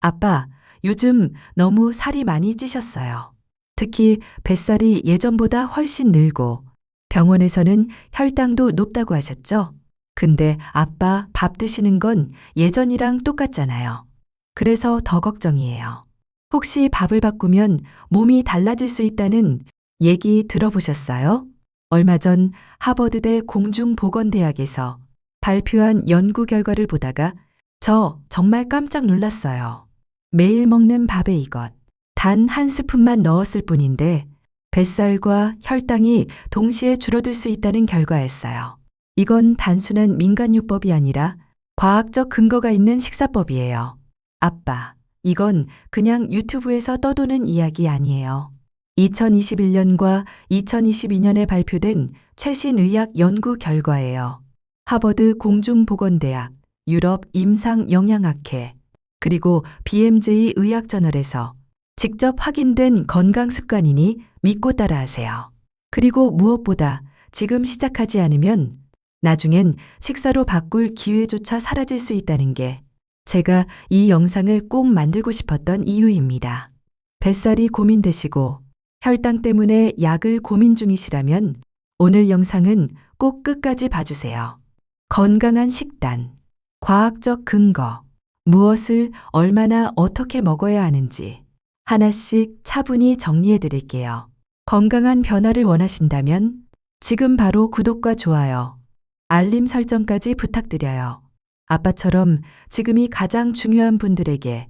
아빠, 요즘 너무 살이 많이 찌셨어요. 특히 뱃살이 예전보다 훨씬 늘고 병원에서는 혈당도 높다고 하셨죠? 근데 아빠 밥 드시는 건 예전이랑 똑같잖아요. 그래서 더 걱정이에요. 혹시 밥을 바꾸면 몸이 달라질 수 있다는 얘기 들어보셨어요? 얼마 전 하버드대 공중보건대학에서 발표한 연구 결과를 보다가 저 정말 깜짝 놀랐어요. 매일 먹는 밥에 이것, 단 한 스푼만 넣었을 뿐인데 뱃살과 혈당이 동시에 줄어들 수 있다는 결과였어요. 이건 단순한 민간요법이 아니라 과학적 근거가 있는 식사법이에요. 아빠, 이건 그냥 유튜브에서 떠도는 이야기 아니에요. 2021년과 2022년에 발표된 최신 의학 연구 결과예요. 하버드 공중보건대학, 유럽 임상영양학회, 그리고 BMJ 의학저널에서 직접 확인된 건강습관이니 믿고 따라하세요. 그리고 무엇보다 지금 시작하지 않으면 나중엔 식사로 바꿀 기회조차 사라질 수 있다는 게 제가 이 영상을 꼭 만들고 싶었던 이유입니다. 뱃살이 고민되시고 혈당 때문에 약을 고민 중이시라면 오늘 영상은 꼭 끝까지 봐주세요. 건강한 식단, 과학적 근거, 무엇을 얼마나 어떻게 먹어야 하는지 하나씩 차분히 정리해 드릴게요. 건강한 변화를 원하신다면 지금 바로 구독과 좋아요, 알림 설정까지 부탁드려요. 아빠처럼 지금이 가장 중요한 분들에게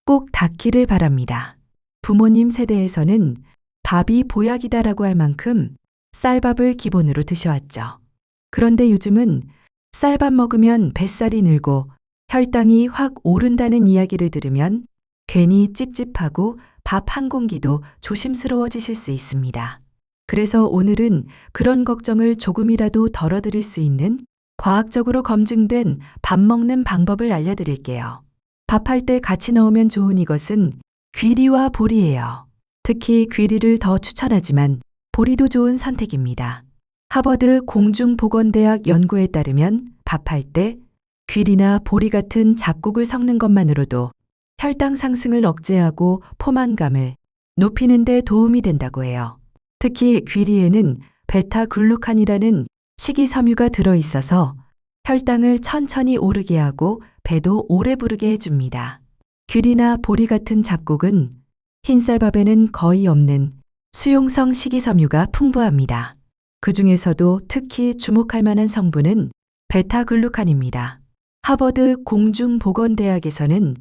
꼭 닿기를 바랍니다. 부모님 세대에서는 밥이 보약이다라고 할 만큼 쌀밥을 기본으로 드셔왔죠. 그런데 요즘은 쌀밥 먹으면 뱃살이 늘고 혈당이 확 오른다는 이야기를 들으면 괜히 찝찝하고 밥 한 공기도 조심스러워지실 수 있습니다. 그래서 오늘은 그런 걱정을 조금이라도 덜어드릴 수 있는 과학적으로 검증된 밥 먹는 방법을 알려드릴게요. 밥할 때 같이 넣으면 좋은 이것은 귀리와 보리예요. 특히 귀리를 더 추천하지만 보리도 좋은 선택입니다. 하버드 공중보건대학 연구에 따르면 밥할 때 귀리나 보리 같은 잡곡을 섞는 것만으로도 혈당 상승을 억제하고 포만감을 높이는 데 도움이 된다고 해요. 특히 귀리에는 베타글루칸이라는 식이섬유가 들어있어서 혈당을 천천히 오르게 하고 배도 오래 부르게 해줍니다. 귀리나 보리 같은 잡곡은 흰쌀밥에는 거의 없는 수용성 식이섬유가 풍부합니다. 그 중에서도 특히 주목할 만한 성분은 베타글루칸입니다. 하버드 공중보건대학에서는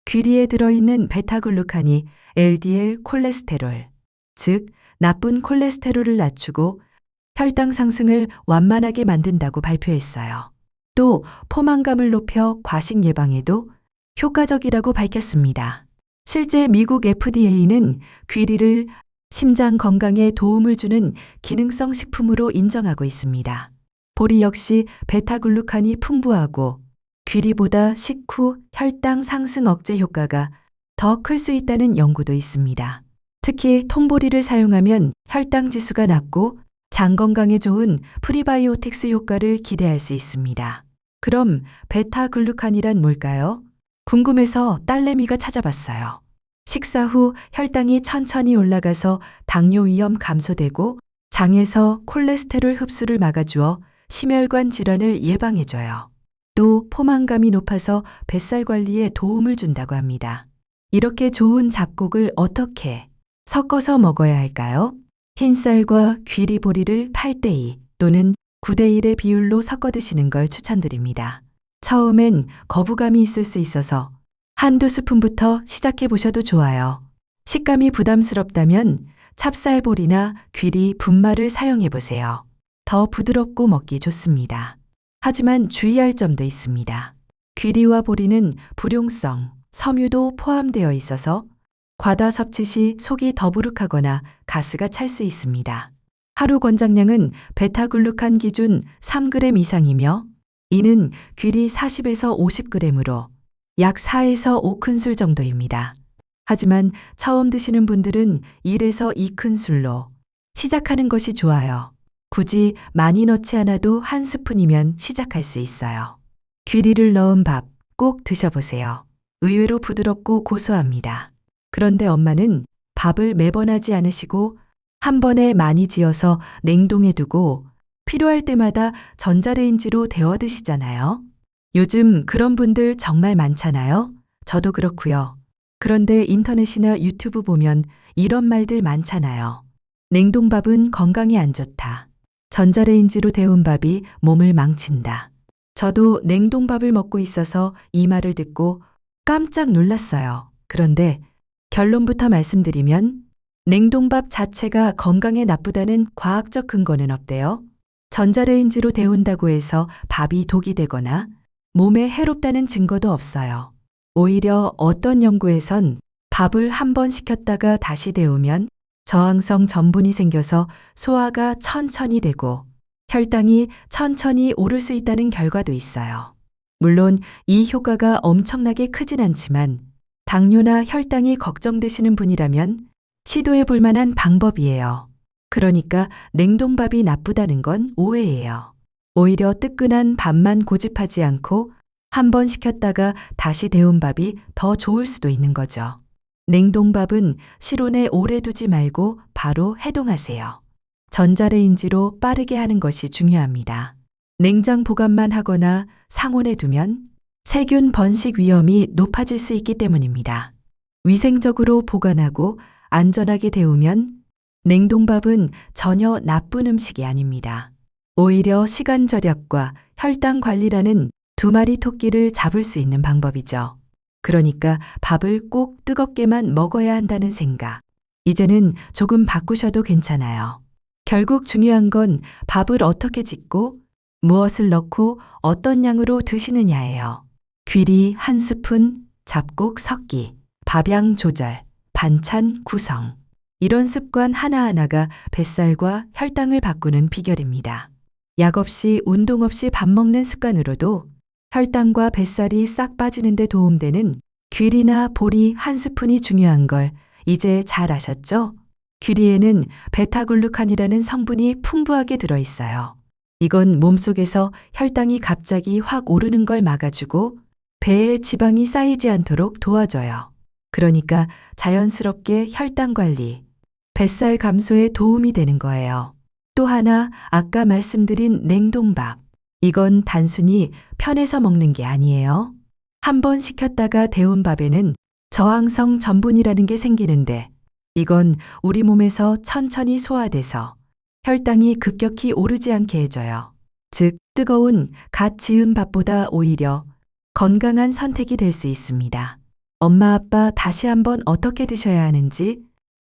귀리에 들어있는 베타글루칸이 LDL 콜레스테롤, 즉 나쁜 콜레스테롤을 낮추고 혈당 상승을 완만하게 만든다고 발표했어요. 또 포만감을 높여 과식 예방에도 효과적이라고 밝혔습니다. 실제 미국 FDA는 귀리를 심장 건강에 도움을 주는 기능성 식품으로 인정하고 있습니다. 보리 역시 베타글루칸이 풍부하고 귀리보다 식후 혈당 상승 억제 효과가 더 클 수 있다는 연구도 있습니다. 특히 통보리를 사용하면 혈당 지수가 낮고 장 건강에 좋은 프리바이오틱스 효과를 기대할 수 있습니다. 그럼 베타글루칸이란 뭘까요? 궁금해서 딸내미가 찾아봤어요. 식사 후 혈당이 천천히 올라가서 당뇨 위험 감소되고 장에서 콜레스테롤 흡수를 막아주어 심혈관 질환을 예방해줘요. 또 포만감이 높아서 뱃살 관리에 도움을 준다고 합니다. 이렇게 좋은 잡곡을 어떻게 섞어서 먹어야 할까요? 흰쌀과 귀리보리를 8대2 또는 9대1의 비율로 섞어 드시는 걸 추천드립니다. 처음엔 거부감이 있을 수 있어서 한두 스푼부터 시작해 보셔도 좋아요. 식감이 부담스럽다면 찹쌀보리나 귀리 분말을 사용해 보세요. 더 부드럽고 먹기 좋습니다. 하지만 주의할 점도 있습니다. 귀리와 보리는 불용성, 섬유도 포함되어 있어서 과다 섭취 시 속이 더부룩하거나 가스가 찰 수 있습니다. 하루 권장량은 베타글루칸 기준 3g 이상이며 이는 귀리 40에서 50g으로 약 4에서 5큰술 정도입니다. 하지만 처음 드시는 분들은 1에서 2큰술로 시작하는 것이 좋아요. 굳이 많이 넣지 않아도 한 스푼이면 시작할 수 있어요. 귀리를 넣은 밥 꼭 드셔보세요. 의외로 부드럽고 고소합니다. 그런데 엄마는 밥을 매번 하지 않으시고 한 번에 많이 지어서 냉동해 두고 필요할 때마다 전자레인지로 데워 드시잖아요. 요즘 그런 분들 정말 많잖아요. 저도 그렇고요. 그런데 인터넷이나 유튜브 보면 이런 말들 많잖아요. 냉동밥은 건강에 안 좋다. 전자레인지로 데운 밥이 몸을 망친다. 저도 냉동밥을 먹고 있어서 이 말을 듣고 깜짝 놀랐어요. 그런데 결론부터 말씀드리면 냉동밥 자체가 건강에 나쁘다는 과학적 근거는 없대요. 전자레인지로 데운다고 해서 밥이 독이 되거나 몸에 해롭다는 증거도 없어요. 오히려 어떤 연구에선 밥을 한 번 식혔다가 다시 데우면 저항성 전분이 생겨서 소화가 천천히 되고 혈당이 천천히 오를 수 있다는 결과도 있어요. 물론 이 효과가 엄청나게 크진 않지만 당뇨나 혈당이 걱정되시는 분이라면 시도해 볼 만한 방법이에요. 그러니까 냉동밥이 나쁘다는 건 오해예요. 오히려 뜨끈한 밥만 고집하지 않고 한 번 식혔다가 다시 데운 밥이 더 좋을 수도 있는 거죠. 냉동밥은 실온에 오래 두지 말고 바로 해동하세요. 전자레인지로 빠르게 하는 것이 중요합니다. 냉장 보관만 하거나 상온에 두면 세균 번식 위험이 높아질 수 있기 때문입니다. 위생적으로 보관하고 안전하게 데우면 냉동밥은 전혀 나쁜 음식이 아닙니다. 오히려 시간 절약과 혈당 관리라는 두 마리 토끼를 잡을 수 있는 방법이죠. 그러니까 밥을 꼭 뜨겁게만 먹어야 한다는 생각. 이제는 조금 바꾸셔도 괜찮아요. 결국 중요한 건 밥을 어떻게 짓고 무엇을 넣고 어떤 양으로 드시느냐예요. 귀리 한 스푼, 잡곡 섞기, 밥양 조절, 반찬 구성. 이런 습관 하나하나가 뱃살과 혈당을 바꾸는 비결입니다. 약 없이 운동 없이 밥 먹는 습관으로도 혈당과 뱃살이 싹 빠지는 데 도움되는 귀리나 보리 한 스푼이 중요한 걸 이제 잘 아셨죠? 귀리에는 베타글루칸이라는 성분이 풍부하게 들어있어요. 이건 몸속에서 혈당이 갑자기 확 오르는 걸 막아주고 배에 지방이 쌓이지 않도록 도와줘요. 그러니까 자연스럽게 혈당 관리, 뱃살 감소에 도움이 되는 거예요. 또 하나 아까 말씀드린 냉동밥. 이건 단순히 편해서 먹는 게 아니에요. 한 번 식혔다가 데운 밥에는 저항성 전분이라는 게 생기는데 이건 우리 몸에서 천천히 소화돼서 혈당이 급격히 오르지 않게 해줘요. 즉, 뜨거운 갓 지은 밥보다 오히려 건강한 선택이 될 수 있습니다. 엄마 아빠 다시 한번 어떻게 드셔야 하는지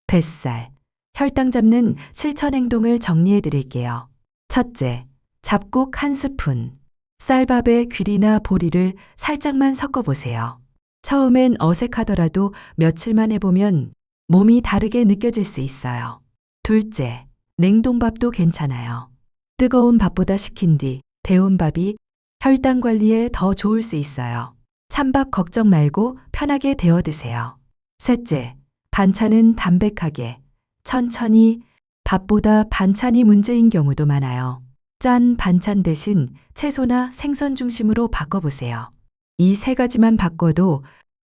뱃살, 혈당 잡는 실천 행동을 정리해 드릴게요. 첫째, 잡곡 한 스푼. 쌀밥에 귀리나 보리를 살짝만 섞어보세요. 처음엔 어색하더라도 며칠만 해보면 몸이 다르게 느껴질 수 있어요. 둘째, 냉동밥도 괜찮아요. 뜨거운 밥보다 식힌 뒤 데운 밥이 혈당 관리에 더 좋을 수 있어요. 찬밥 걱정 말고 편하게 데워 드세요. 셋째, 반찬은 담백하게, 천천히 밥보다 반찬이 문제인 경우도 많아요. 짠 반찬 대신 채소나 생선 중심으로 바꿔보세요. 이 세 가지만 바꿔도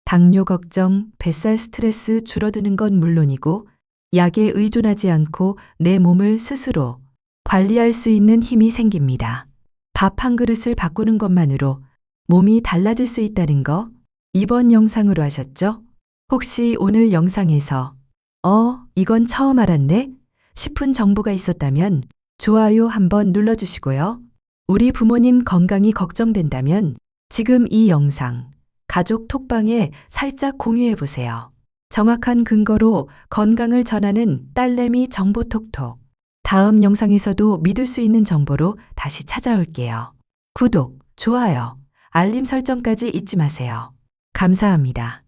당뇨 걱정, 뱃살 스트레스 줄어드는 건 물론이고 약에 의존하지 않고 내 몸을 스스로 관리할 수 있는 힘이 생깁니다. 밥 한 그릇을 바꾸는 것만으로 몸이 달라질 수 있다는 거 이번 영상으로 아셨죠? 혹시 오늘 영상에서 이건 처음 알았네? 싶은 정보가 있었다면 좋아요 한번 눌러주시고요. 우리 부모님 건강이 걱정된다면 지금 이 영상 가족 톡방에 살짝 공유해 보세요. 정확한 근거로 건강을 전하는 딸내미 정보톡톡. 다음 영상에서도 믿을 수 있는 정보로 다시 찾아올게요. 구독, 좋아요, 알림 설정까지 잊지 마세요. 감사합니다.